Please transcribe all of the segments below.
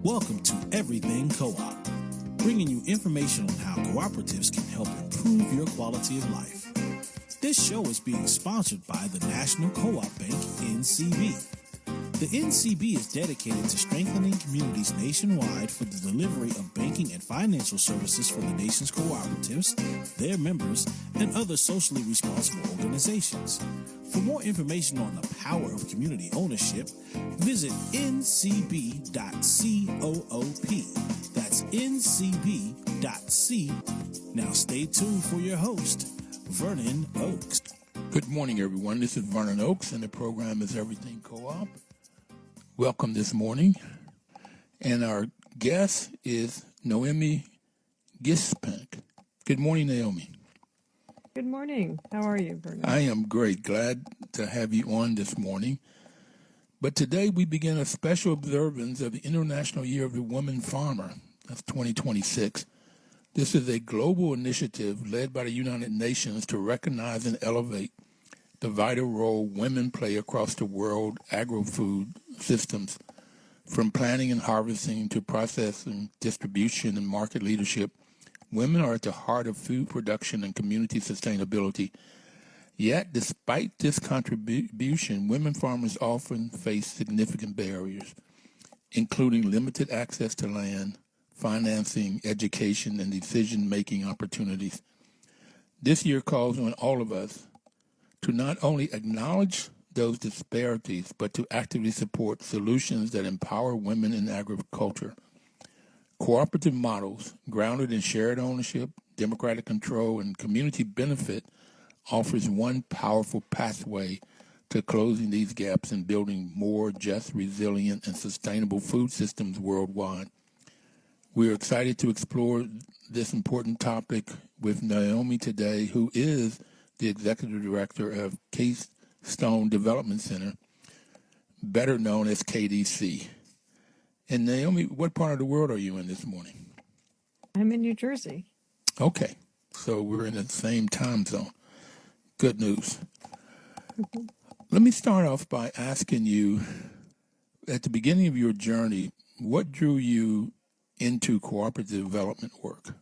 Welcome to Everything Co-op, bringing you information on how cooperatives can help improve your quality of life. This show is being sponsored by the National Co-op Bank, NCB. The NCB is dedicated to strengthening communities nationwide for the delivery of banking and financial services for the nation's cooperatives, their members, and other socially responsible organizations. For more information on the power of community ownership, visit ncb.coop. That's ncb.c. Now stay tuned for your host, Vernon Oakes. Good morning, everyone. This is Vernon Oakes, and the program is Everything Co-op. Welcome this morning. And our guest is Noémi Giszpenc. Good morning, Naomi. Good morning. How are you, Vernon? I am great. Glad to have you on this morning. But today we begin a special observance of the International Year of the Woman Farmer. That's 2026. This is a global initiative led by the United Nations to recognize and elevate the vital role women play across the world agri-food systems, from planting and harvesting to processing, distribution, and market leadership. Women are at the heart of food production and community sustainability. Yet, despite this contribution, women farmers often face significant barriers, including limited access to land, financing, education, and decision-making opportunities. This year calls on all of us to not only acknowledge those disparities, but to actively support solutions that empower women in agriculture. Cooperative models grounded in shared ownership, democratic control, and community benefit offers one powerful pathway to closing these gaps and building more just, resilient, and sustainable food systems worldwide. We are excited to explore this important topic with Naomi today, who is the Executive Director of Keystone Development Center, better known as KDC. And Naomi, what part of the world are you in this morning? I'm in New Jersey. Okay, so we're in the same time zone. Good news. Mm-hmm. Let me start off by asking you, at the beginning of your journey, what drew you into cooperative development work?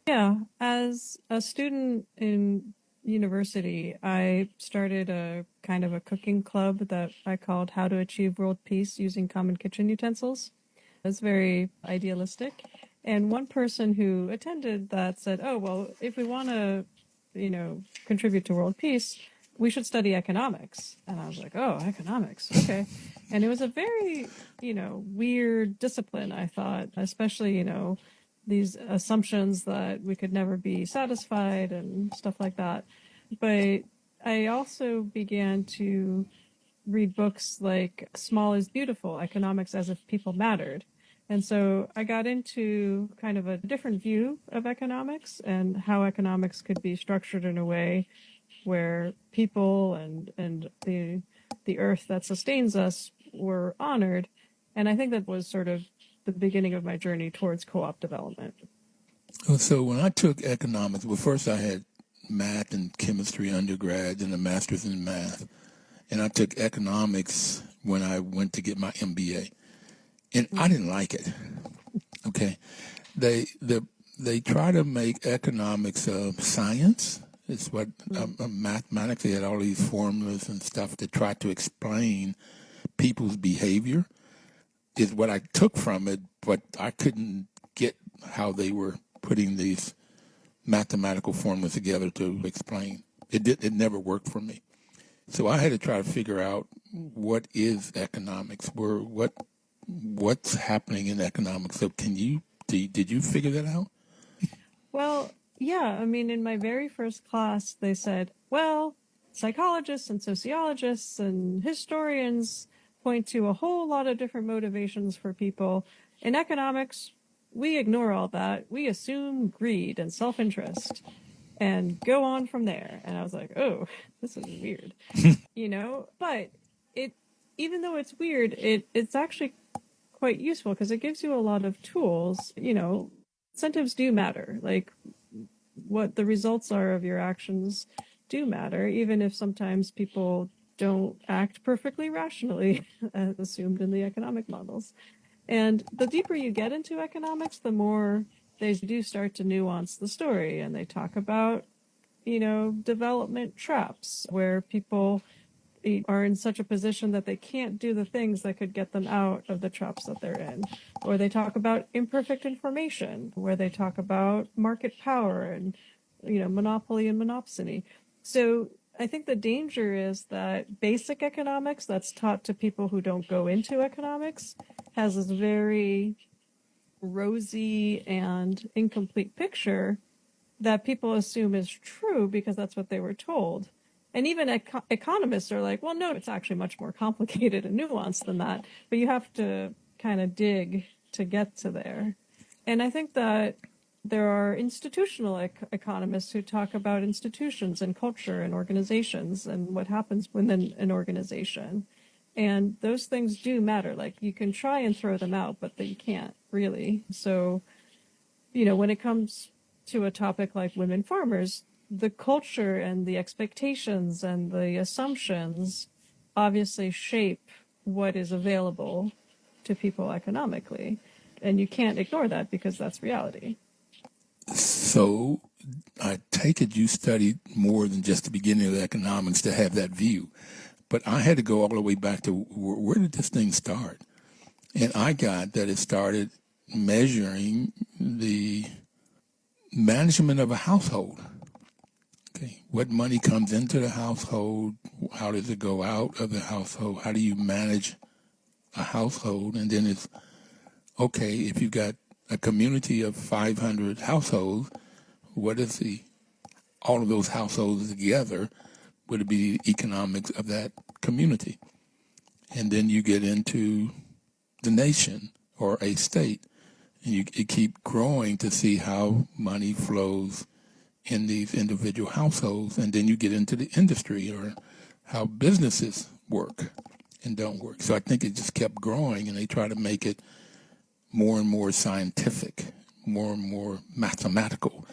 Yeah, as a student in university, I started a kind of a cooking club that I called How to Achieve World Peace Using Common Kitchen Utensils. It's very idealistic. And one person who attended that said, oh, well, if we want to, contribute to world peace, we should study economics. And I was like, oh, economics. Okay. And it was a very, weird discipline, I thought, especially, these assumptions that we could never be satisfied and stuff like that. But I also began to read books like Small is Beautiful, Economics as If People Mattered. And so I got into kind of a different view of economics and how economics could be structured in a way where people and the earth that sustains us were honored. And I think that was sort of the beginning of my journey towards co-op development. So when I took economics, well, first I had math and chemistry undergrad and a master's in math. And I took economics when I went to get my MBA. And I didn't like it. Okay. They try to make economics science. It's what mathematics, they had all these formulas and stuff that try to explain people's behavior. Is what I took from it, but I couldn't get how they were putting these mathematical formulas together to explain. It never worked for me. So I had to try to figure out what is economics, what's happening in economics. So did you figure that out? Well, yeah. I mean, in my very first class, they said, well, psychologists and sociologists and historians point to a whole lot of different motivations for people. In economics, we ignore all that. We assume greed and self-interest and go on from there. And I was like, oh, this is weird, but even though it's weird, it's actually quite useful because it gives you a lot of tools. Incentives do matter. Like what the results are of your actions do matter, even if sometimes people don't act perfectly rationally as assumed in the economic models. And the deeper you get into economics, the more they do start to nuance the story, and they talk about, development traps where people are in such a position that they can't do the things that could get them out of the traps that they're in. Or they talk about imperfect information, where they talk about market power and, monopoly and monopsony. So I think the danger is that basic economics that's taught to people who don't go into economics has this very rosy and incomplete picture that people assume is true because that's what they were told. And even economists are like, well, no, it's actually much more complicated and nuanced than that. But you have to kind of dig to get to there. And I think that there are institutional economists who talk about institutions and culture and organizations and what happens within an organization. And those things do matter. Like, you can try and throw them out, but you can't really. So, when it comes to a topic like women farmers, the culture and the expectations and the assumptions obviously shape what is available to people economically. And you can't ignore that because that's reality. So I take it you studied more than just the beginning of economics to have that view. But I had to go all the way back to where did this thing start? And I got that it started measuring the management of a household. Okay, what money comes into the household? How does it go out of the household? How do you manage a household? And then it's, okay, if you've got a community of 500 households, what is all of those households together? Would it be the economics of that community? And then you get into the nation or a state, and you keep growing to see how money flows in these individual households, and then you get into the industry or how businesses work and don't work. So I think it just kept growing, and they try to make it more and more scientific, more and more mathematical.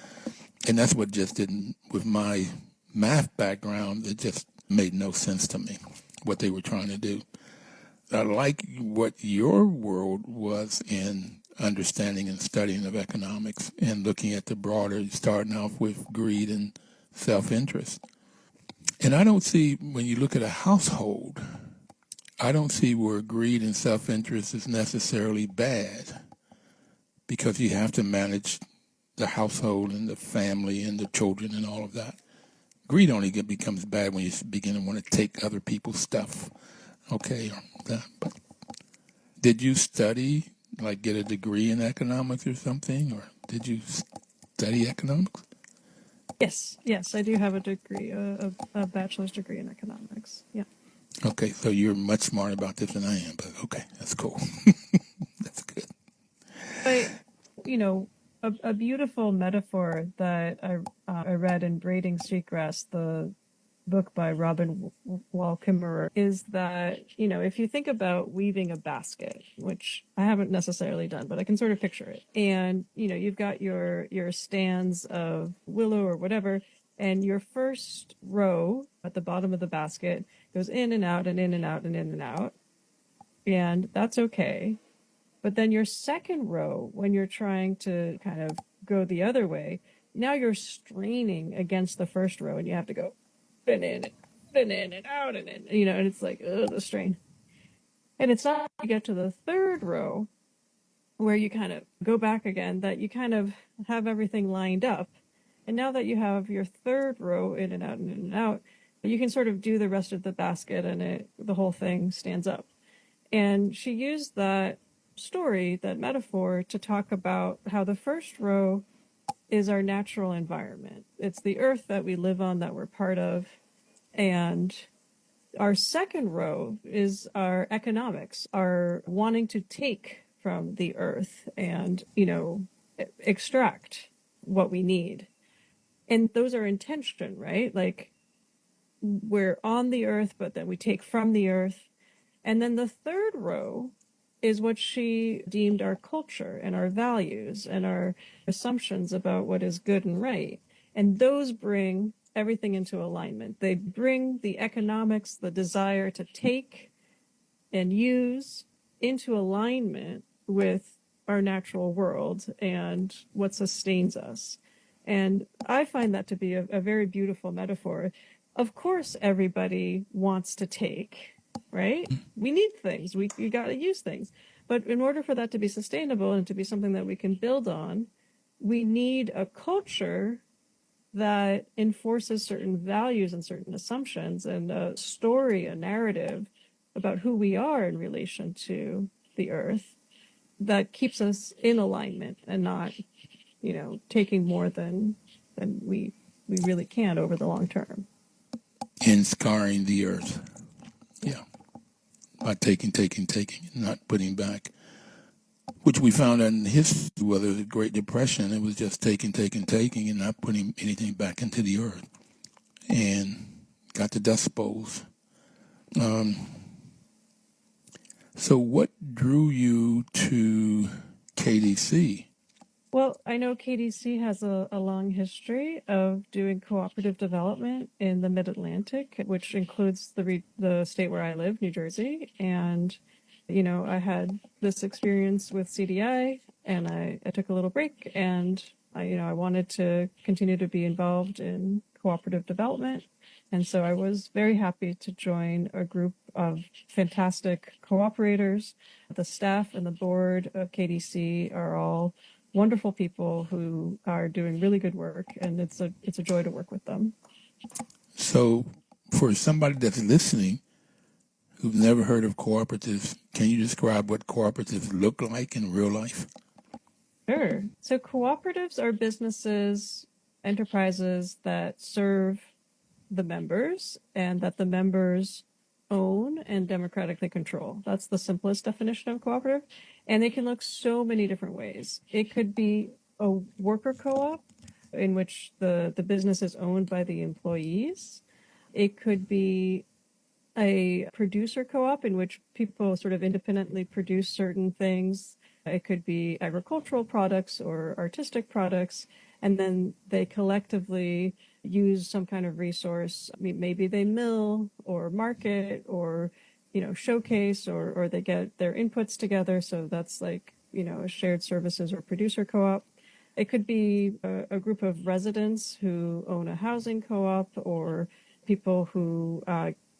And that's what just didn't, with my math background, it just made no sense to me, what they were trying to do. I like what your world was in understanding and studying of economics and looking at the broader, starting off with greed and self-interest. And I don't see, when you look at a household, I don't see where greed and self-interest is necessarily bad, because you have to manage the household and the family and the children and all of that. Greed only becomes bad when you begin to want to take other people's stuff. Okay. But did you study, like get a degree in economics or something? Or did you study economics? Yes, I do have a degree, a bachelor's degree in economics. Yeah. Okay, so you're much smarter about this than I am, but okay, that's cool. That's good. But, a beautiful metaphor that I read in Braiding Sweetgrass, the book by Robin Wall Kimmerer, is that, if you think about weaving a basket, which I haven't necessarily done, but I can sort of picture it. And, you've got your stands of willow or whatever, and your first row at the bottom of the basket goes in and out and in and out and in and out. And that's okay. But then your second row, when you're trying to kind of go the other way, now you're straining against the first row, and you have to go and in and out and in, and it's like, the strain. And it's not until you get to the third row where you kind of go back again that you kind of have everything lined up. And now that you have your third row in and out and in and out, you can sort of do the rest of the basket, and the whole thing stands up. And she used that story, that metaphor, to talk about how the first row is our natural environment. It's the earth that we live on, that we're part of. And our second row is our economics, our wanting to take from the earth and, extract what we need. And those are intention, right? Like, we're on the earth, but then we take from the earth. And then the third row is what she deemed our culture and our values and our assumptions about what is good and right. And those bring everything into alignment. They bring the economics, the desire to take and use, into alignment with our natural world and what sustains us. And I find that to be a very beautiful metaphor. Of course, everybody wants to take, right? We need things. We got to use things. But in order for that to be sustainable and to be something that we can build on, we need a culture that enforces certain values and certain assumptions and a story, a narrative about who we are in relation to the earth that keeps us in alignment and not, taking more than we really can over the long term. And scarring the earth. Yeah. By taking, not putting back. Which we found out in history, whether the Great Depression, it was just taking, and not putting anything back into the earth. And got the dust bowls. So what drew you to KDC? Well, I know KDC has a long history of doing cooperative development in the Mid-Atlantic, which includes the state where I live, New Jersey. And, I had this experience with CDI, and I took a little break, and I wanted to continue to be involved in cooperative development. And so I was very happy to join a group of fantastic cooperators. The staff and the board of KDC are all wonderful people who are doing really good work, and it's a joy to work with them. So for somebody that's listening who've never heard of cooperatives, can you describe what cooperatives look like in real life? Sure. So cooperatives are businesses, enterprises that serve the members and that the members own and democratically control. That's the simplest definition of cooperative. And they can look so many different ways. It could be a worker co-op in which the business is owned by the employees. It could be a producer co-op in which people sort of independently produce certain things. It could be agricultural products or artistic products, and then they collectively use some kind of resource. I mean, maybe they mill or market or, showcase or they get their inputs together. So that's like, a shared services or producer co-op. It could be a group of residents who own a housing co-op or people who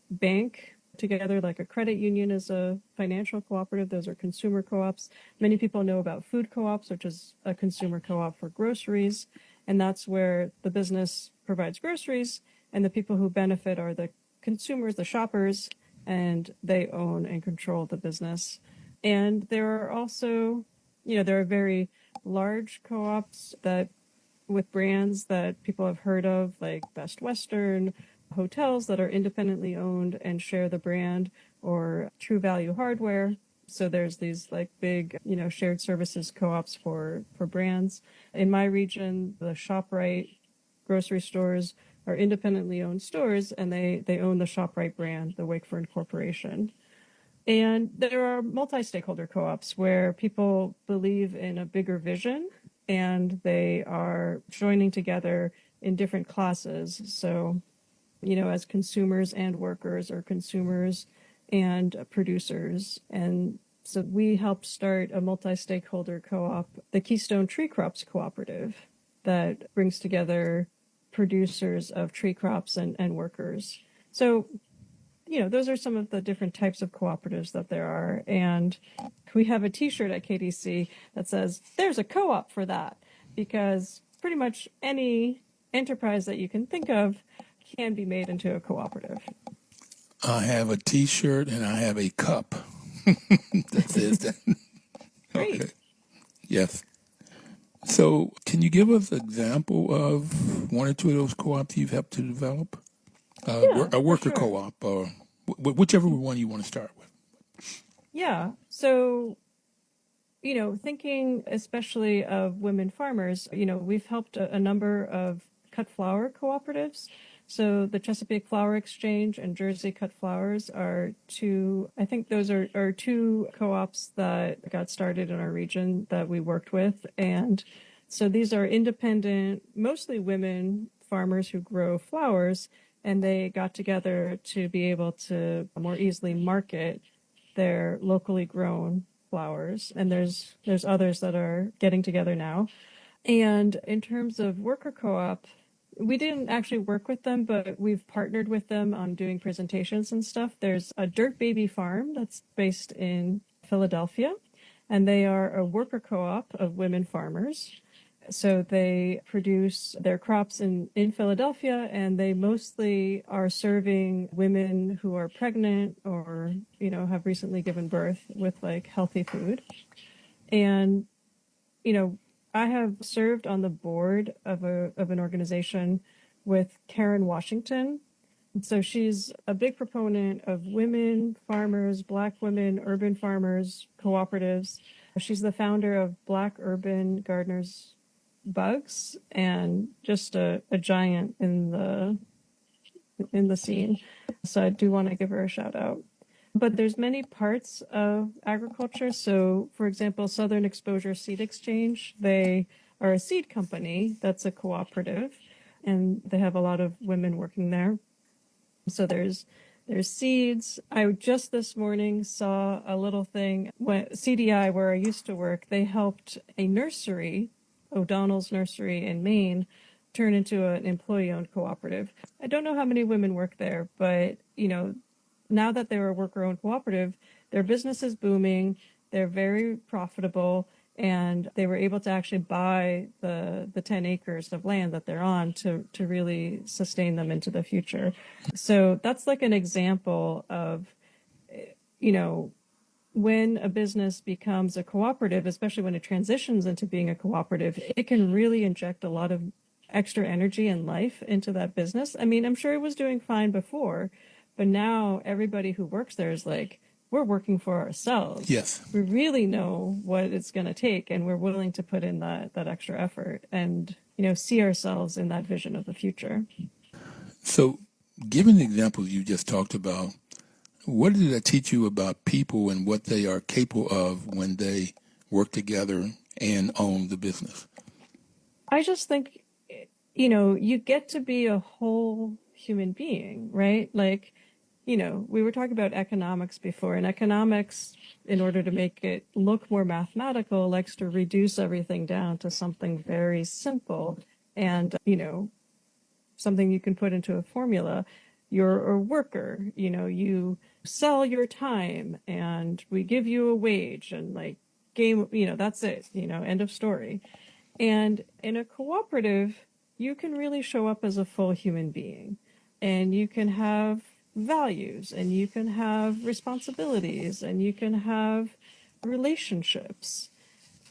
bank together, like a credit union is a financial cooperative. Those are consumer co-ops. Many people know about food co-ops, which is a consumer co-op for groceries. And that's where the business provides groceries and the people who benefit are the consumers, the shoppers, and they own and control the business. And there are also, there are very large co-ops that with brands that people have heard of, like Best Western, hotels that are independently owned and share the brand, or True Value Hardware. So there's these like big, shared services co-ops for brands. In my region, the ShopRite grocery stores are independently owned stores, and they own the ShopRite brand, the Wakefern Corporation. And there are multi-stakeholder co-ops where people believe in a bigger vision and they are joining together in different classes. So, as consumers and workers, or consumers and producers. And so we helped start a multi-stakeholder co-op, the Keystone Tree Crops Cooperative, that brings together producers of tree crops and workers. So, those are some of the different types of cooperatives that there are. And we have a T-shirt at KDC that says, there's a co-op for that, because pretty much any enterprise that you can think of can be made into a cooperative. I have a T-shirt and I have a cup that says that. Great. Okay. Yes. So can you give us an example of one or two of those co-ops you've helped to develop? A worker co-op, or whichever one you want to start with. Yeah. So, thinking especially of women farmers, we've helped a number of cut flower cooperatives. So the Chesapeake Flower Exchange and Jersey Cut Flowers are two, I think those are two co-ops that got started in our region that we worked with. And so these are independent, mostly women farmers who grow flowers, and they got together to be able to more easily market their locally grown flowers, and there's others that are getting together now. And in terms of worker co-op, we didn't actually work with them, but we've partnered with them on doing presentations and stuff. There's a Dirt Baby Farm that's based in Philadelphia, and they are a worker co-op of women farmers. So they produce their crops in Philadelphia, and they mostly are serving women who are pregnant or, have recently given birth with like healthy food. And, I have served on the board of an organization with Karen Washington. So she's a big proponent of women farmers, Black women, urban farmers, cooperatives. She's the founder of Black Urban Gardeners Bugs, and just a giant in the scene. So I do want to give her a shout out. But there's many parts of agriculture. So, for example, Southern Exposure Seed Exchange, they are a seed company that's a cooperative, and they have a lot of women working there. So there's seeds. I just this morning saw a little thing when CDI, where I used to work, they helped a nursery, O'Donnell's Nursery in Maine, turn into an employee-owned cooperative. I don't know how many women work there, but now that they're a worker-owned cooperative, their business is booming, they're very profitable, and they were able to actually buy the 10 acres of land that they're on to really sustain them into the future. So that's like an example of, when a business becomes a cooperative, especially when it transitions into being a cooperative, it can really inject a lot of extra energy and life into that business. I mean, I'm sure it was doing fine before, but now everybody who works there is like, we're working for ourselves. Yes. We really know what it's going to take, and we're willing to put in that extra effort and, see ourselves in that vision of the future. So, given the examples you just talked about, what did that teach you about people and what they are capable of when they work together and own the business? I just think, you get to be a whole human being, right? Like, we were talking about economics before, and economics, in order to make it look more mathematical, likes to reduce everything down to something very simple and, something you can put into a formula. You're a worker, you sell your time and we give you a wage and like that's it, end of story. And in a cooperative, you can really show up as a full human being, and you can have values, and you can have responsibilities, and you can have relationships,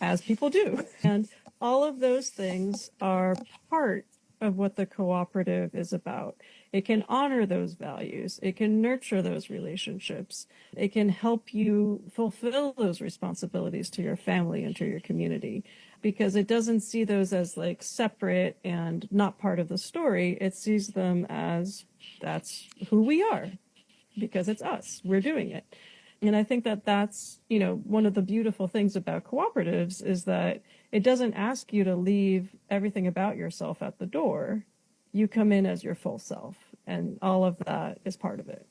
as people do. And all of those things are part of what the cooperative is about. It can honor those values. It can nurture those relationships. It can help you fulfill those responsibilities to your family and to your community, because it doesn't see those as like separate and not part of the story. It sees them as that's who we are, because it's us. We're doing it. And I think that that's, one of the beautiful things about cooperatives is that it doesn't ask you to leave everything about yourself at the door. You come in as your full self, and all of that is part of it.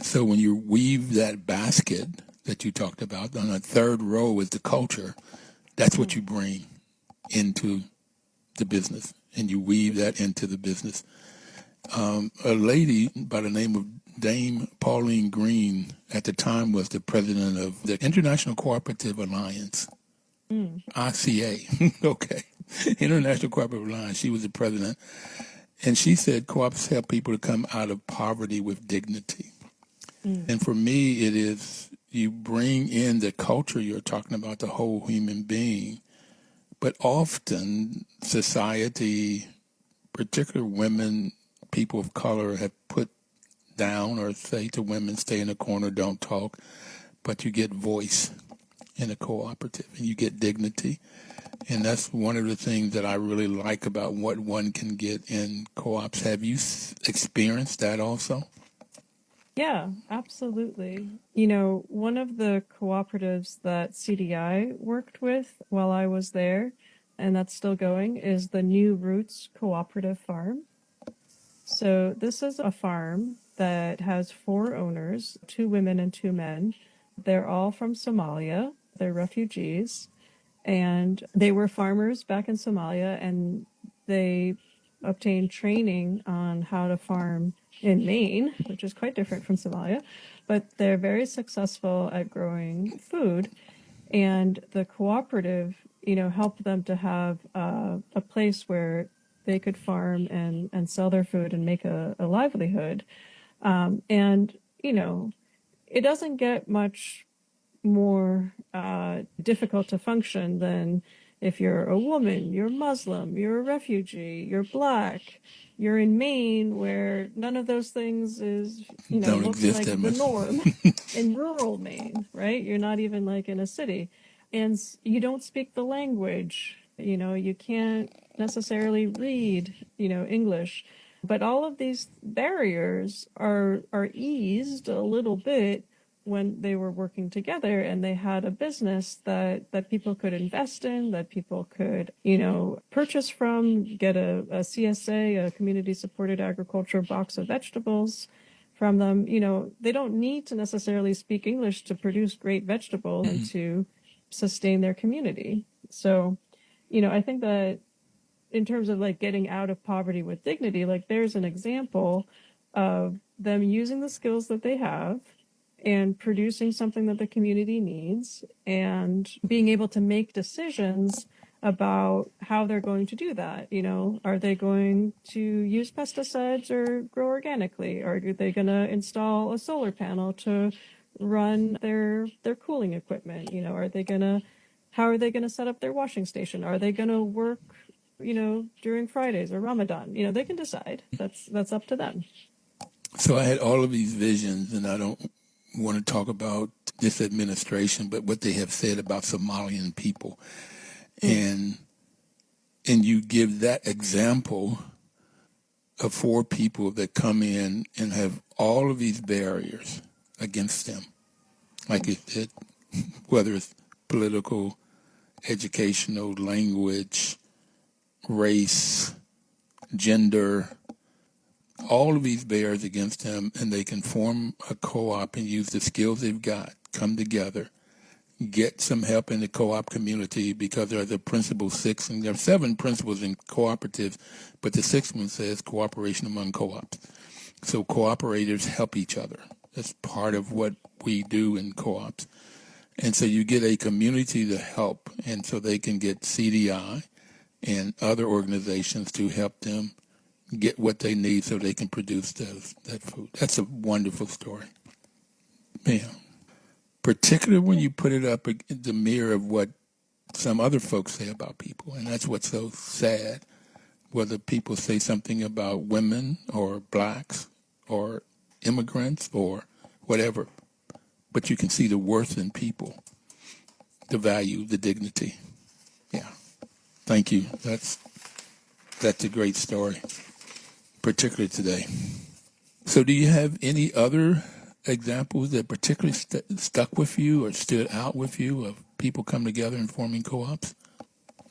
So when you weave that basket that you talked about, on the third row is the culture, that's what you bring into the business, and you weave that into the business. A lady by the name of Dame Pauline Green at the time was the president of the International Cooperative Alliance, ICA, okay, International Cooperative Alliance. She was the president, and she said co-ops help people to come out of poverty with dignity. And for me, it is you bring in the culture, you're talking about the whole human being, but often society, particularly women, people of color, have put down or say to women, stay in the corner, don't talk, but you get voice in a cooperative and you get dignity. And that's one of the things that I really like about what one can get in co-ops. Have you experienced that also? Yeah, absolutely. One of the cooperatives that CDI worked with while I was there, and that's still going, is the New Roots Cooperative Farm. So this is a farm that has 4 owners, 2 women and 2 men. They're all from Somalia. They're refugees. And they were farmers back in Somalia, and they obtained training on how to farm in Maine, which is quite different from Somalia. But they're very successful at growing food. And the cooperative, helped them to have a place where they could farm and sell their food and make a livelihood. And, it doesn't get much more difficult to function than if you're a woman, you're Muslim, you're a refugee, you're black, you're in Maine, where none of those things is, Don't looks exist like that the much. norm in rural Maine, right? You're not even like in a city. And you don't speak the language, you can't necessarily read, English. But all of these barriers are eased a little bit when they were working together, and they had a business that people could invest in, that people could, purchase from, get a CSA, a community supported agriculture box of vegetables from them. They don't need to necessarily speak English to produce great vegetables and to sustain their community. So, I think that in terms of like getting out of poverty with dignity, like there's an example of them using the skills that they have and producing something that the community needs and being able to make decisions about how they're going to do that. Are they going to use pesticides or grow organically? Or are they going to install a solar panel to run their cooling equipment? How are they going to set up their washing station? Are they going to work during Fridays or Ramadan? They can decide. That's up to them. So I had all of these visions, and I don't want to talk about this administration, but what they have said about Somalian people. And you give that example of 4 people that come in and have all of these barriers against them, like it whether it's political, educational, language, race, gender, all of these barriers against them, and they can form a co-op and use the skills they've got, come together, get some help in the co-op community, because there are the principle 6, and there are 7 principles in cooperatives, but the 6th one says cooperation among co-ops. So cooperators help each other. That's part of what we do in co-ops. And so you get a community to help, and so they can get CDI and other organizations to help them get what they need so they can produce that food. That's a wonderful story. Yeah. Particularly when you put it up in the mirror of what some other folks say about people, and that's what's so sad, whether people say something about women or blacks or immigrants or whatever, but you can see the worth in people, the value, the dignity. Yeah. Thank you. That's a great story, particularly today. So do you have any other examples that particularly stuck with you or stood out with you of people coming together and forming co-ops?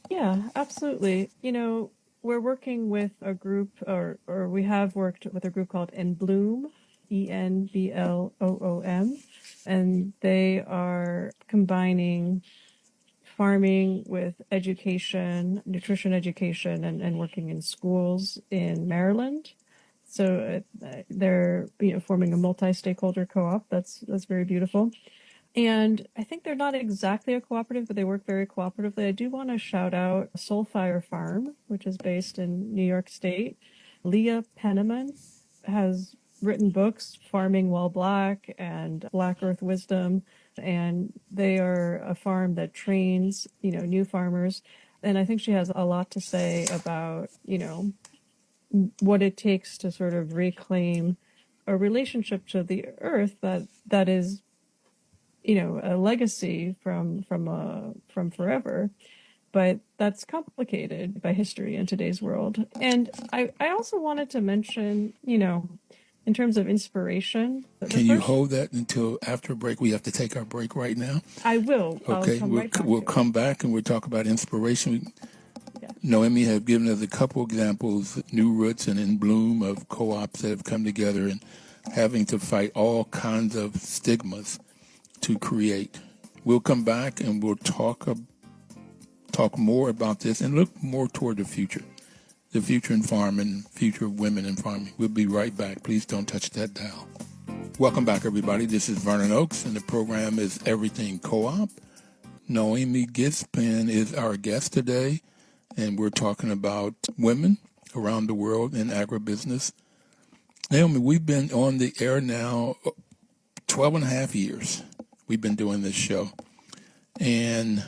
Yeah, absolutely. We're working with a group, or we have worked with a group called Enbloom, ENBLOOM, and they are combining farming with education, nutrition education, and working in schools in Maryland. So they're forming a multi-stakeholder co-op. That's very beautiful. And I think they're not exactly a cooperative, but they work very cooperatively. I do want to shout out Soulfire Farm, which is based in New York State. Leah Penniman has written books, Farming While Black and Black Earth Wisdom, and they are a farm that trains, new farmers. And I think she has a lot to say about, what it takes to sort of reclaim a relationship to the earth that is, a legacy from forever, but that's complicated by history in today's world. And I also wanted to mention, in terms of inspiration. Can you hold that until after break? We have to take our break right now. I will. Okay, we'll come back and we'll talk about inspiration. Yeah. Noémi have given us a couple examples, New Roots and In Bloom, of co-ops that have come together and having to fight all kinds of stigmas to create. We'll come back and we'll talk more about this and look more toward the future in farming, future of women in farming. We'll be right back. Please don't touch that dial. Welcome back, everybody. This is Vernon Oakes, and the program is Everything Co-op. Noémi Giszpenc is our guest today, and we're talking about women around the world in agribusiness. Naomi, we've been on the air now 12 and a half years. We've been doing this show. And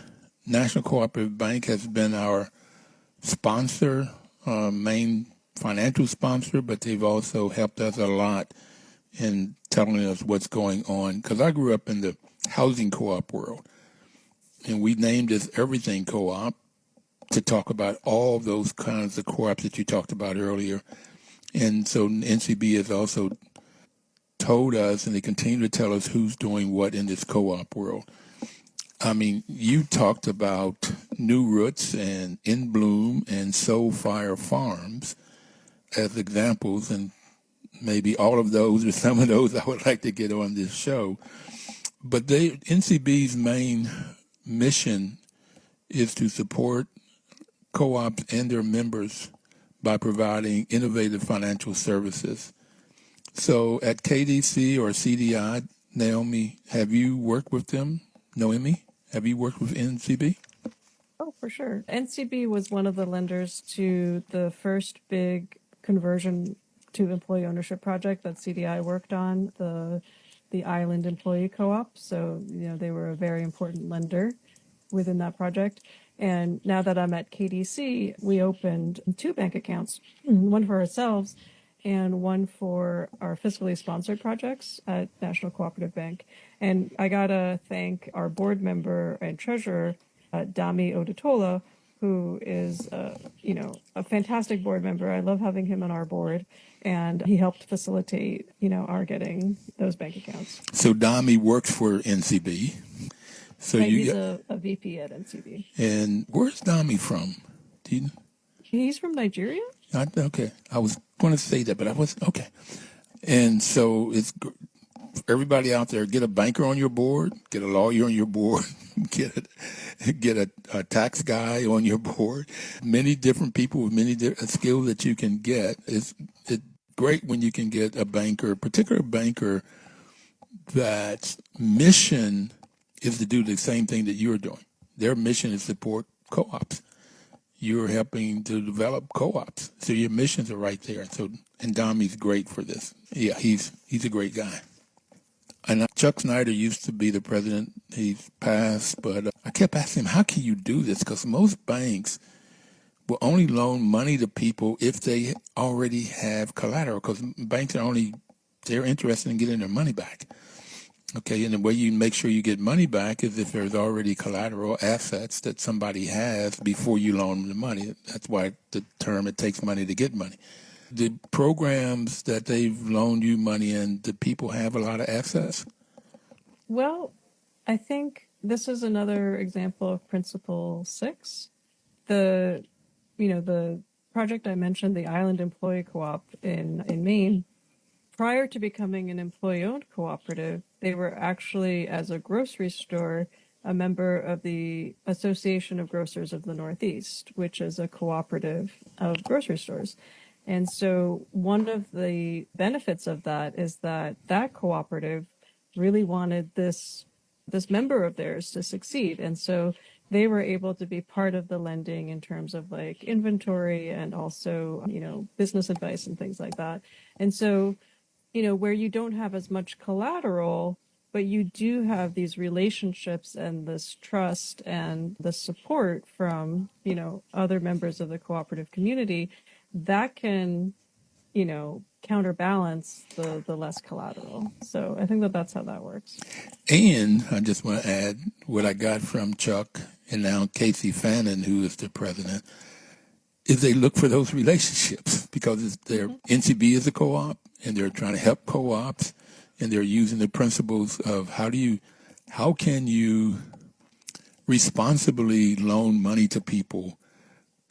National Cooperative Bank has been our sponsor, main financial sponsor, but they've also helped us a lot in telling us what's going on. Because I grew up in the housing co-op world, and we named this Everything Co-op to talk about all those kinds of co-ops that you talked about earlier. And so NCB has also told us, and they continue to tell us who's doing what in this co-op world. I mean, you talked about New Roots and In Bloom and Soul Fire Farms as examples, and maybe all of those or some of those I would like to get on this show. But NCB's main mission is to support co-ops and their members by providing innovative financial services. So at KDC or CDI, Naomi, have you worked with them? Noémi, have you worked with NCB? Oh, for sure. NCB was one of the lenders to the first big conversion to employee ownership project that CDI worked on, the Island Employee Co-op. So, they were a very important lender within that project. And now that I'm at KDC, we opened 2 bank accounts, one for ourselves and one for our fiscally sponsored projects at National Cooperative Bank. And I got to thank our board member and treasurer, Dami Odutola, who is, a fantastic board member. I love having him on our board. And he helped facilitate, our getting those bank accounts. So Dami works for NCB. So he's a VP at NCB. And where's Dami from? Do you know? He's from Nigeria. Okay. I was going to say that, but I wasn't. Okay. And so it's everybody out there, get a banker on your board, get a lawyer on your board, get a tax guy on your board. Many different people with many skills that you can get. It's great when you can get a banker, a particular banker that's mission is to do the same thing that you're doing. Their mission is to support co-ops. You're helping to develop co-ops. So your missions are right there. And Dami's great for this. Yeah, he's a great guy. And Chuck Snyder used to be the president. He's passed, but I kept asking him, how can you do this? Because most banks will only loan money to people if they already have collateral, because banks they're interested in getting their money back. Okay, and the way you make sure you get money back is if there's already collateral assets that somebody has before you loan them the money. That's why the term, it takes money to get money. The programs that they've loaned you money in, do people have a lot of assets? Well, I think this is another example of Principle 6. The project I mentioned, the Island Employee Co-op in Maine, prior to becoming an employee-owned cooperative, they were actually, as a grocery store, a member of the Association of Grocers of the Northeast, which is a cooperative of grocery stores. And so one of the benefits of that is that cooperative really wanted this member of theirs to succeed. And so they were able to be part of the lending in terms of like inventory and also, business advice and things like that. And so, where you don't have as much collateral, but you do have these relationships and this trust and the support from, other members of the cooperative community, that can, counterbalance the less collateral. So I think that's how that works. And I just want to add what I got from Chuck and now Casey Fannin, who is the president, is they look for those relationships because NCB is a co-op and they're trying to help co-ops and they're using the principles of how can you responsibly loan money to people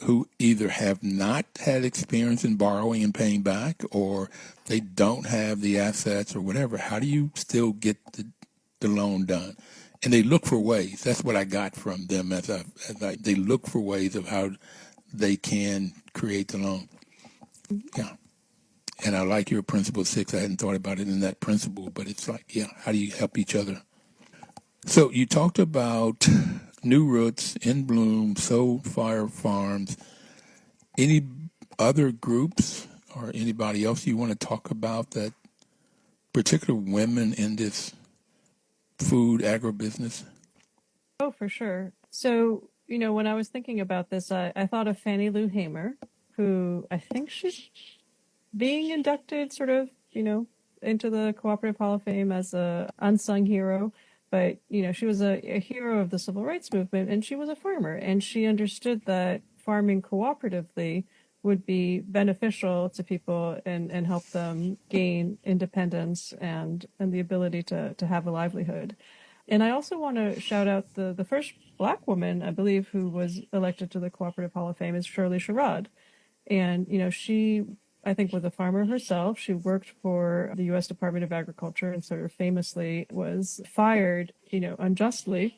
who either have not had experience in borrowing and paying back, or they don't have the assets or whatever. How do you still get the loan done. And they look for ways. That's what I got from them they look for ways of how they can create the loan. Yeah. And I like your principle 6. I hadn't thought about it in that principle, but it's like, yeah, how do you help each other? So you talked about New Roots, In Bloom, Soul Fire Farms. Any other groups or anybody else you want to talk about, that particular women in this food agribusiness? Oh, for sure. So, when I was thinking about this, I thought of Fannie Lou Hamer, who I think she's being inducted sort of, into the Cooperative Hall of Fame as a unsung hero. But, she was a hero of the civil rights movement, and she was a farmer, and she understood that farming cooperatively would be beneficial to people and help them gain independence and the ability to have a livelihood. And I also want to shout out the first Black woman, I believe, who was elected to the Cooperative Hall of Fame is Shirley Sherrod. And, she, I think, was a farmer herself. She worked for the U.S. Department of Agriculture and sort of famously was fired, unjustly.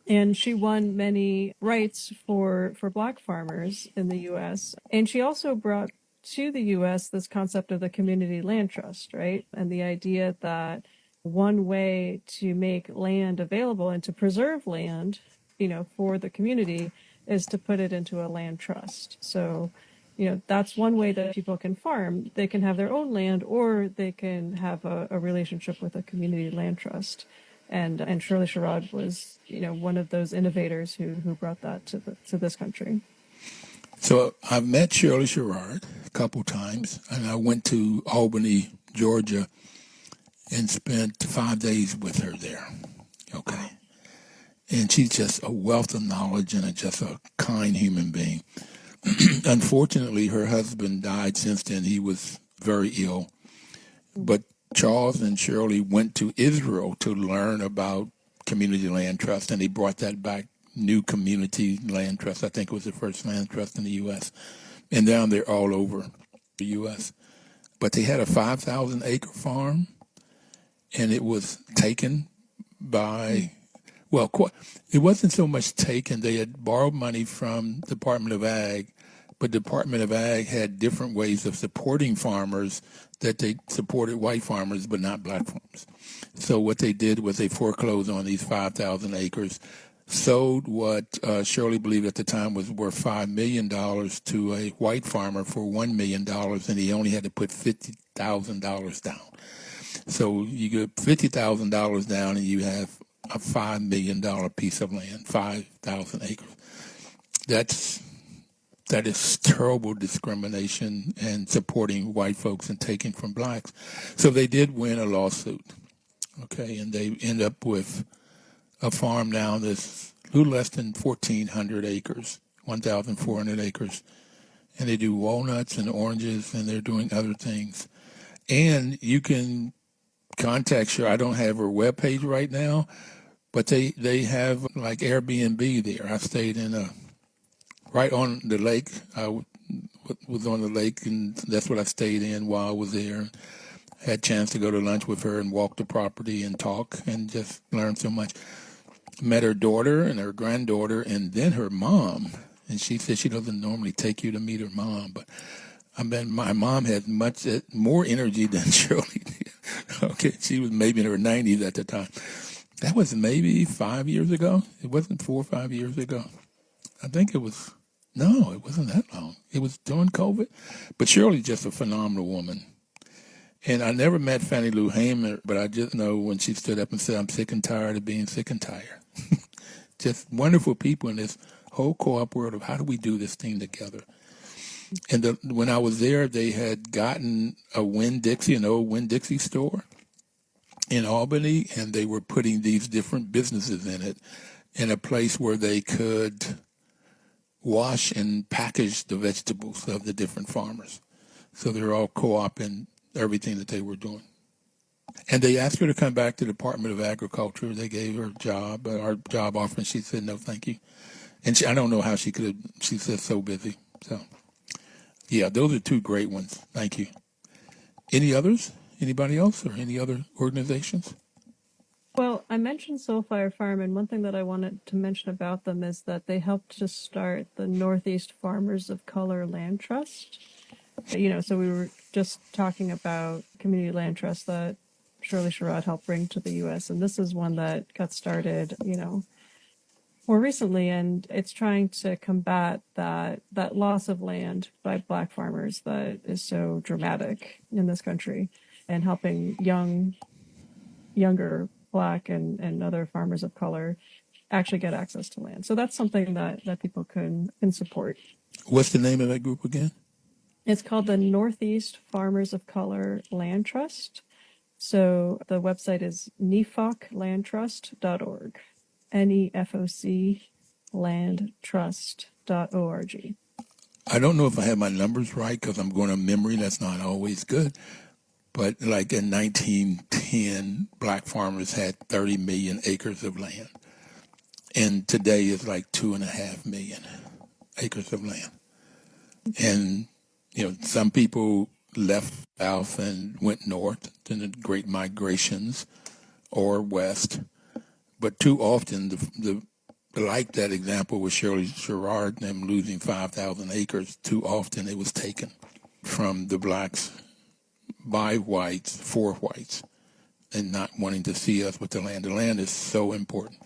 And she won many rights for Black farmers in the U.S. And she also brought to the U.S. this concept of the community land trust, right? And the idea that one way to make land available and to preserve land, for the community is to put it into a land trust. So, that's one way that people can farm. They can have their own land, or they can have a relationship with a community land trust. And Shirley Sherrod was, one of those innovators who brought that to this country. So I've met Shirley Sherrod a couple times, and I went to Albany, Georgia, and spent 5 days with her there. Okay. And she's just a wealth of knowledge and just a kind human being. Unfortunately, her husband died since then. He was very ill. But Charles and Shirley went to Israel to learn about community land trust, and they brought that back, new community land trust. I think it was the first land trust in the U.S. And now they're all over the U.S. But they had a 5,000-acre farm, and it was taken by, it wasn't so much taken. They had borrowed money from Department of Ag, but Department of Ag had different ways of supporting farmers, that they supported white farmers but not black farmers. So what they did was they foreclosed on these 5,000 acres, sold what Shirley believed at the time was worth $5 million to a white farmer for $1 million, and he only had to put $50,000 down. So you get $50,000 down and you have a $5 million piece of land, 5,000 acres. That is terrible discrimination and supporting white folks and taking from blacks. So they did win a lawsuit, okay, and they end up with a farm now that's a little less than 1,400 acres, 1,400 acres, and they do walnuts and oranges, and they're doing other things. And you can contact her. I don't have her webpage right now, but they have like Airbnb there. I stayed in right on the lake. I was on the lake, and that's what I stayed in while I was there. Had a chance to go to lunch with her and walk the property and talk and just learn so much. Met her daughter and her granddaughter and then her mom. And she said she doesn't normally take you to meet her mom, but my mom had much more energy than Shirley did. Okay, she was maybe in her 90s at the time. That was maybe 5 years ago. It wasn't 4 or 5 years ago. I think it was. No, it wasn't that long. It was during COVID. But Shirley's just a phenomenal woman. And I never met Fannie Lou Hamer, but I just know when she stood up and said, "I'm sick and tired of being sick and tired." Just wonderful people in this whole co-op world of how do we do this thing together. And when I was there, they had gotten a Winn-Dixie, an old Winn-Dixie store in Albany, and they were putting these different businesses in it, in a place where they could wash and package the vegetables of the different farmers. So they're all co-oping everything that they were doing. And they asked her to come back to the Department of Agriculture. They gave her our job offer, and she said, no, thank you. And I don't know how she could have, she said so busy. So, yeah, those are two great ones. Thank you. Any others? Anybody else or any other organizations? Well, I mentioned Soulfire Farm, and one thing that I wanted to mention about them is that they helped to start the Northeast Farmers of Color Land Trust. So we were just talking about community land trust that Shirley Sherrod helped bring to the U.S., and this is one that got started, more recently, and it's trying to combat that loss of land by Black farmers that is so dramatic in this country, and helping younger Black and other farmers of color actually get access to land. So that's something that people can support. What's the name of that group again? It's called the Northeast Farmers of Color Land Trust. So the website is nefoclandtrust.org. NEFOC landtrust.org. I don't know if I have my numbers right because I'm going on memory. That's not always good. But like in 1910, Black farmers had 30 million acres of land. And today it's like 2.5 million acres of land. And, some people left south and went north in the great migrations or west. But too often, like that example with Shirley Sherrod, them losing 5,000 acres, too often it was taken from the Blacks by whites, for whites, and not wanting to see us with the land. The land is so important,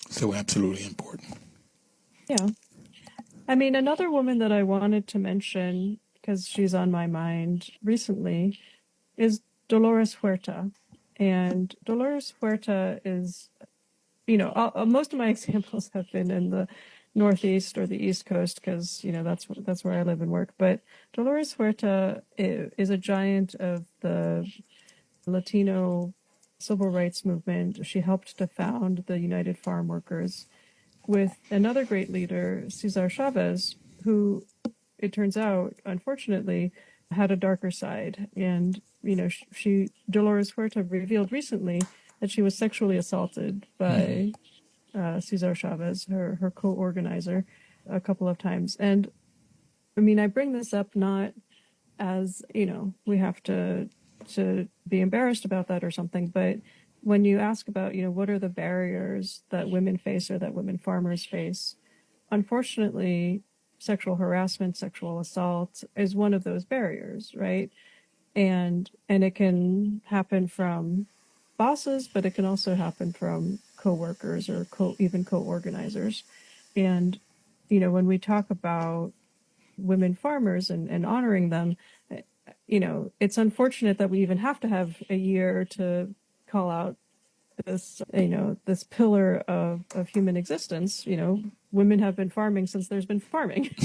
so absolutely important. Yeah. I mean, another woman that I wanted to mention, because she's on my mind recently, is Dolores Huerta. And Dolores Huerta is, most of my examples have been in the Northeast or the East Coast because, that's where I live and work. But Dolores Huerta is a giant of the Latino civil rights movement. She helped to found the United Farm Workers with another great leader, Cesar Chavez, who, it turns out, unfortunately, had a darker side. And, Dolores Huerta revealed recently that she was sexually assaulted by Cesar Chavez, her co-organizer, a couple of times. And, I mean, I bring this up not as, we have to be embarrassed about that or something, but when you ask about, what are the barriers that women face or that women farmers face, unfortunately, sexual harassment, sexual assault is one of those barriers, right? And it can happen from bosses, but it can also happen from coworkers or even co-organizers. And, when we talk about women farmers and honoring them, it's unfortunate that we even have to have a year to call out this, this pillar of human existence. Women have been farming since there's been farming.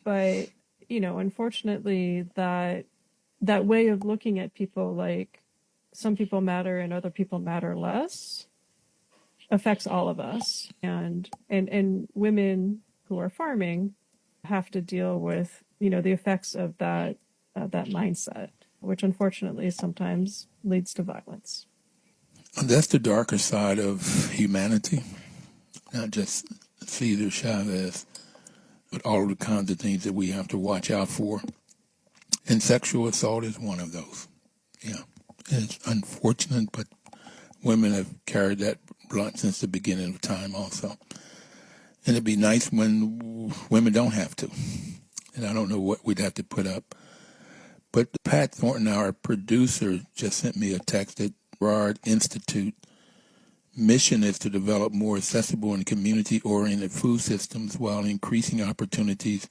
But, unfortunately, that way of looking at people, like some people matter and other people matter less, affects all of us. And women who are farming have to deal with, the effects of that mindset, which unfortunately sometimes leads to violence. That's the darker side of humanity, not just Cesar Chavez, but all the kinds of things that we have to watch out for. And sexual assault is one of those. Yeah, it's unfortunate, but women have carried that blunt since the beginning of time also. And it'd be nice when women don't have to. And I don't know what we'd have to put up. But Pat Thornton, our producer, just sent me a text that Broad Institute mission is to develop more accessible and community-oriented food systems while increasing opportunities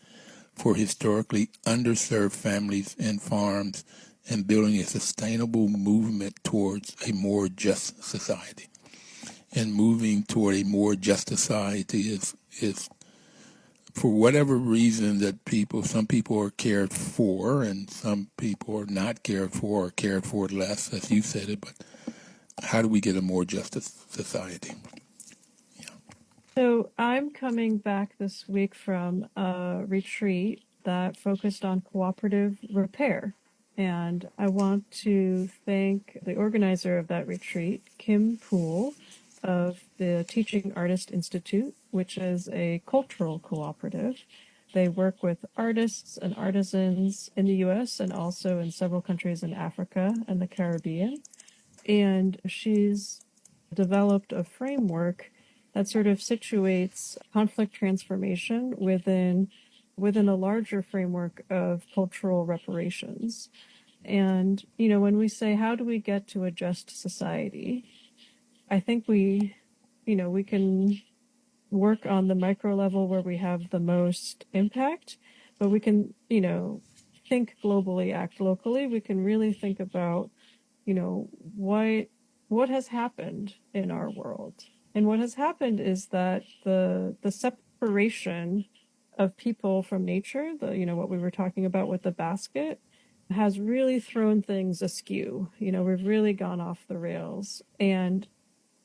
for historically underserved families and farms and building a sustainable movement towards a more just society. And moving toward a more just society is for whatever reason that some people are cared for and some people are not cared for or cared for less, as you said it, but how do we get a more just society? Yeah. So I'm coming back this week from a retreat that focused on cooperative repair. And I want to thank the organizer of that retreat, Kim Poole, of the Teaching Artist Institute, which is a cultural cooperative. They work with artists and artisans in the U.S. and also in several countries in Africa and the Caribbean. And she's developed a framework that sort of situates conflict transformation within a larger framework of cultural reparations. And, when we say, how do we get to a just society? I think we can work on the micro level where we have the most impact, but we can, think globally, act locally. We can really think about, what has happened in our world. And what has happened is that the separation of people from nature, what we were talking about with the basket, has really thrown things askew. We've really gone off the rails. And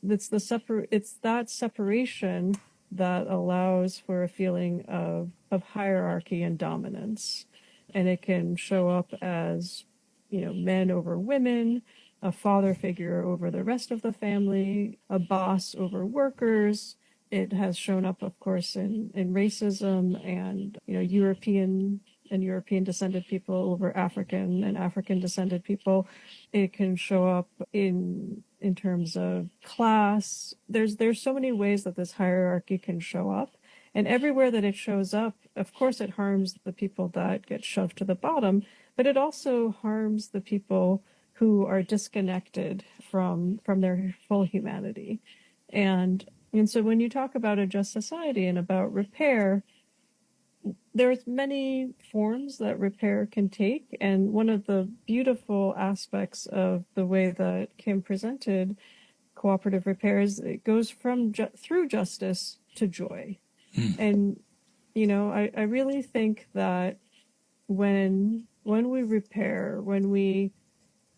it's that separation that allows for a feeling of hierarchy and dominance. And it can show up as, men over women, a father figure over the rest of the family, a boss over workers. It has shown up, of course, in racism and, European descended people over African and African descended people. It can show up in terms of class. There's so many ways that this hierarchy can show up. And everywhere that it shows up, of course, it harms the people that get shoved to the bottom, but it also harms the people who are disconnected from their full humanity. And so when you talk about a just society and about repair, there's many forms that repair can take. And one of the beautiful aspects of the way that Kim presented cooperative repair is it goes from through justice to joy. And, I really think that when we repair, when we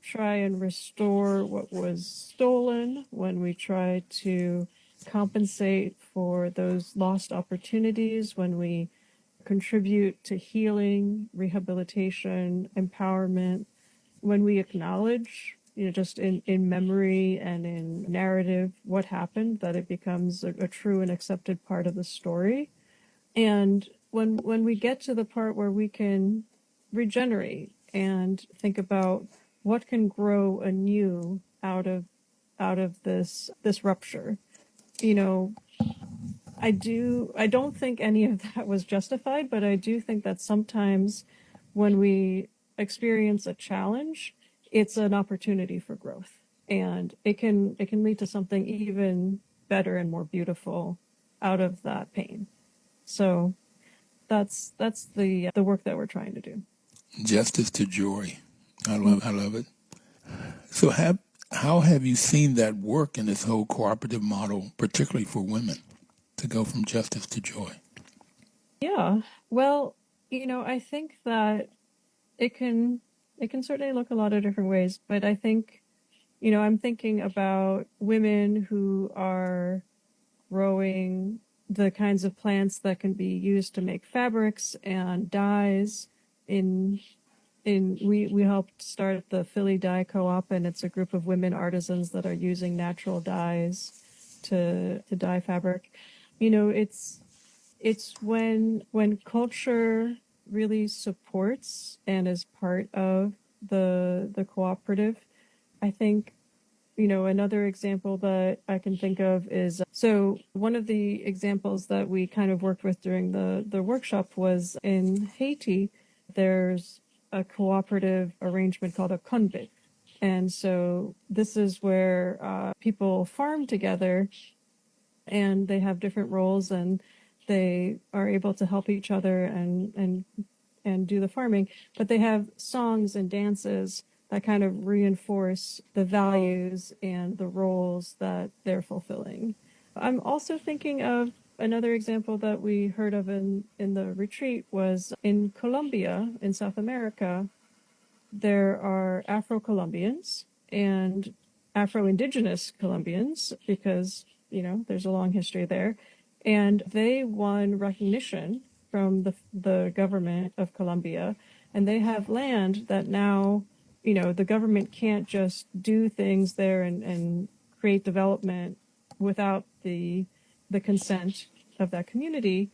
try and restore what was stolen, when we try to compensate for those lost opportunities, when we contribute to healing, rehabilitation, empowerment, when we acknowledge, just in memory and in narrative what happened, that it becomes a true and accepted part of the story. And when we get to the part where we can regenerate and think about what can grow anew out of this rupture, I don't think any of that was justified, but I do think that sometimes when we experience a challenge, it's an opportunity for growth, and it can lead to something even better and more beautiful out of that pain. So that's the work that we're trying to do. Justice to joy. I love it. So how have you seen that work in this whole cooperative model, particularly for women, to go from justice to joy? Yeah. Well, I think that it can certainly look a lot of different ways, but I think, I'm thinking about women who are growing the kinds of plants that can be used to make fabrics and dyes. We helped start the Philly Dye Co-op, and it's a group of women artisans that are using natural dyes to dye fabric. It's when culture really supports and is part of the cooperative. I think, another example that I can think of is, so one of the examples that we kind of worked with during the workshop was in Haiti. There's a cooperative arrangement called a konbit. And so this is where people farm together, and they have different roles, and they are able to help each other and do the farming, but they have songs and dances that kind of reinforce the values and the roles that they're fulfilling. I'm also thinking of another example that we heard of in the retreat was in Colombia, in South America. There are Afro-Colombians and Afro-Indigenous Colombians, because, there's a long history there. And they won recognition from the government of Colombia, and they have land that now, the government can't just do things there and create development without the consent of that community.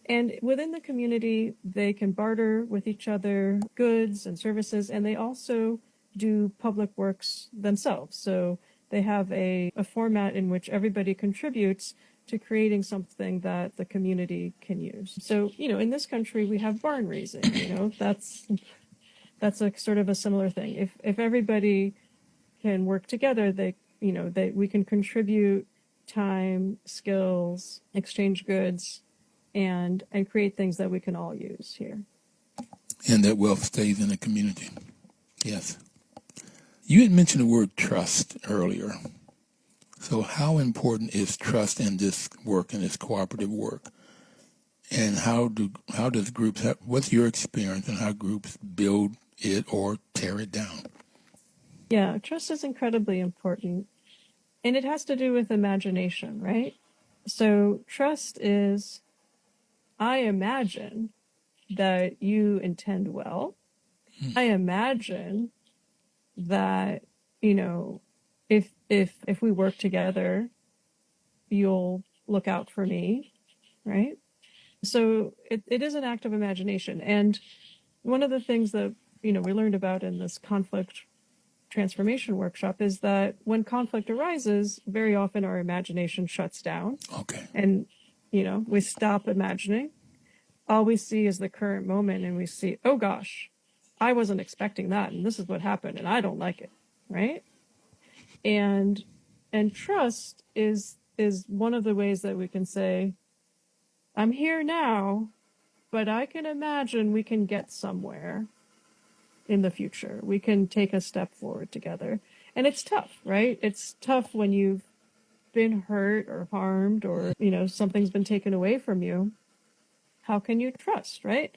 And within the community, they can barter with each other goods and services, and they also do public works themselves. So they have a format in which everybody contributes to creating something that the community can use. So, in this country, we have barn raising, that's a sort of a similar thing. If everybody can work together, we can contribute time, skills, exchange goods, and create things that we can all use here. And that wealth stays in the community. Yes. You had mentioned the word trust earlier. So how important is trust in this work, in this cooperative work? And how does groups what's your experience and how groups build it or tear it down? Yeah, trust is incredibly important. And it has to do with imagination, right? So trust is, I imagine that you intend well. I imagine that, if we work together, you'll look out for me, right? So it is an act of imagination. And one of the things that, we learned about in this conflict transformation workshop is that when conflict arises, very often our imagination shuts down. Okay. And, we stop imagining. All we see is the current moment, and we see, oh gosh, I wasn't expecting that, and this is what happened, and I don't like it, right? And trust is one of the ways that we can say, I'm here now, but I can imagine we can get somewhere in the future. We can take a step forward together. And it's tough, right? It's tough when you've been hurt or harmed or, something's been taken away from you. How can you trust, right?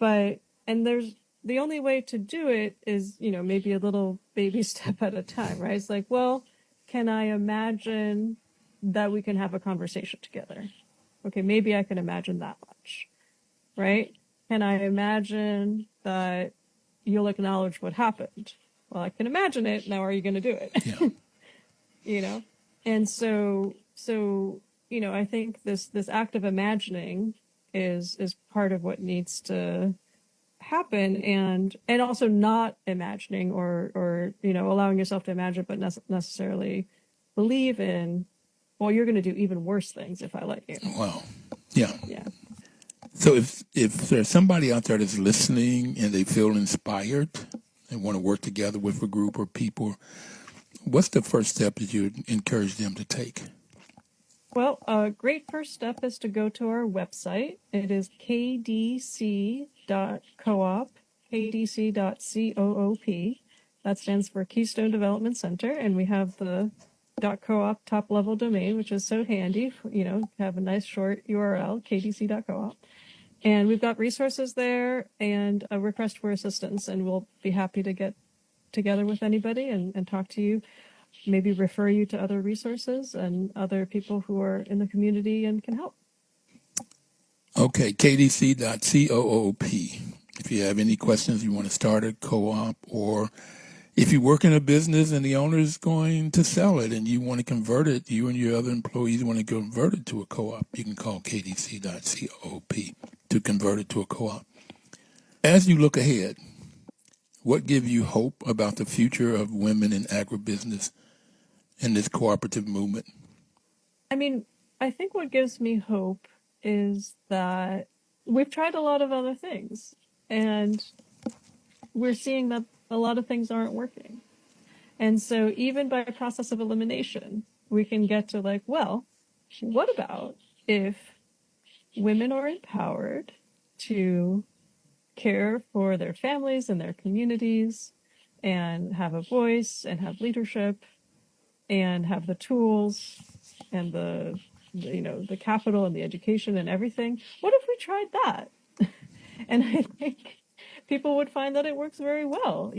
And there's the only way to do it is, maybe a little baby step at a time, right? It's like, well, can I imagine that we can have a conversation together? Okay, maybe I can imagine that much, right? Can I imagine that you'll acknowledge what happened? Well, I can imagine it. Now, are you going to do it? Yeah. And so, I think this act of imagining is part of what needs to happen, and also not imagining or allowing yourself to imagine but necessarily believe in, well, you're going to do even worse things if I let you. Wow. Yeah. Yeah. So if there's somebody out there that's listening and they feel inspired and want to work together with a group or people, what's the first step that you encourage them to take? Well, a great first step is to go to our website. It is kdc.coop, kdc.coop. That stands for Keystone Development Center, and we have the .coop top-level domain, which is so handy. Have a nice short URL, kdc.coop. And we've got resources there and a request for assistance, and we'll be happy to get together with anybody and talk to you, maybe refer you to other resources and other people who are in the community and can help. Okay, kdc.coop. If you have any questions, you want to start a co-op, or if you work in a business and the owner is going to sell it and you want to convert it, you and your other employees want to convert it to a co-op, you can call kdc.coop to convert it to a co-op. As you look ahead, what gives you hope about the future of women in agribusiness and this cooperative movement? I think what gives me hope is that we've tried a lot of other things, and we're seeing that a lot of things aren't working. And so even by a process of elimination, we can get to what about if women are empowered to care for their families and their communities and have a voice and have leadership and have the tools and the capital and the education and everything? What if we tried that? And I think people would find that it works very well.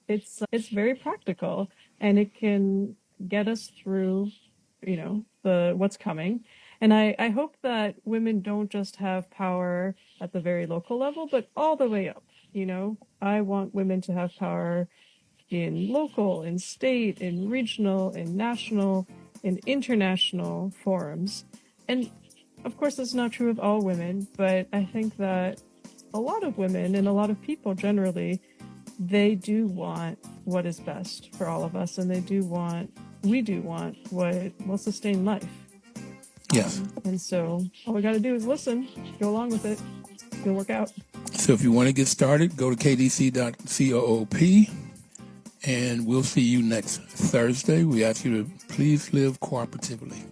It's very practical, and it can get us through, what's coming. And I hope that women don't just have power at the very local level, but all the way up. I want women to have power in local, in state, in regional, in national, in international forums. And of course, that's not true of all women, but I think that a lot of women and a lot of people generally, they do want what is best for all of us, and they do want we do want what will sustain life. Yes. And so all we got to do is listen, go along with it. It'll work out. So if you want to get started, go to kdc.coop, and we'll see you next Thursday. We ask you to please live cooperatively.